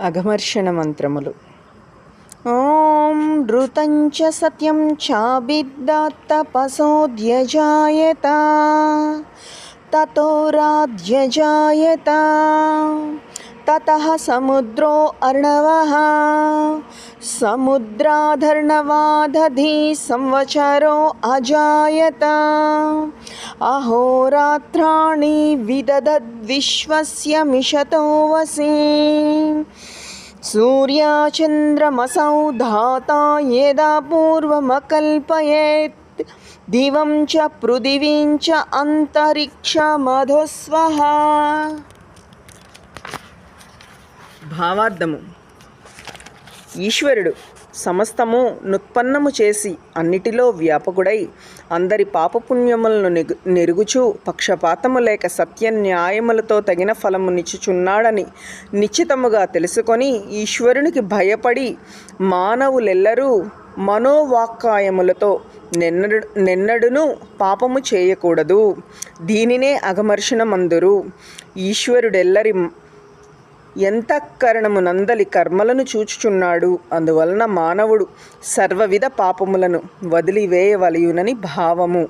అఘమర్షణ మంత్రములు. ఓం ఋతంచ సత్యం చాభిద్దతపసోద్యజాయత తతో రాధ్యజాయత తతః సముద్రో అర్ణవః సముద్రాధర్ణవాదధి సంవత్సరో అజాయత అహోరాత్రాణి విదధద్విశ్వస్య మిషతో వసి సూర్యచంద్రమసౌ ధాతా యదా పూర్వమకల్పయేత్ దివం చ పృథివీం చ అంతరిక్షమధుస్వః. భావార్థము: ఈశ్వరుడు సమస్తము నుత్పన్నము చేసి అన్నిటిలో వ్యాపకుడై అందరి పాపపుణ్యములను నెరుగుచూ పక్షపాతము లేక సత్య న్యాయములతో తగిన ఫలము నిచ్చుచున్నాడని నిశ్చితముగా తెలుసుకొని ఈశ్వరునికి భయపడి మానవులెల్లరూ మనోవాక్కాయములతో నెన్నడును పాపము చేయకూడదు. దీనినే అఘమర్షణ మందురు. ఈశ్వరుడెల్లరి ఎంతఃకరణమునందలి కర్మలను చూచుచున్నాడు. అందువలన మానవుడు సర్వవిధ పాపములను వదిలివేయవలయునని భావము.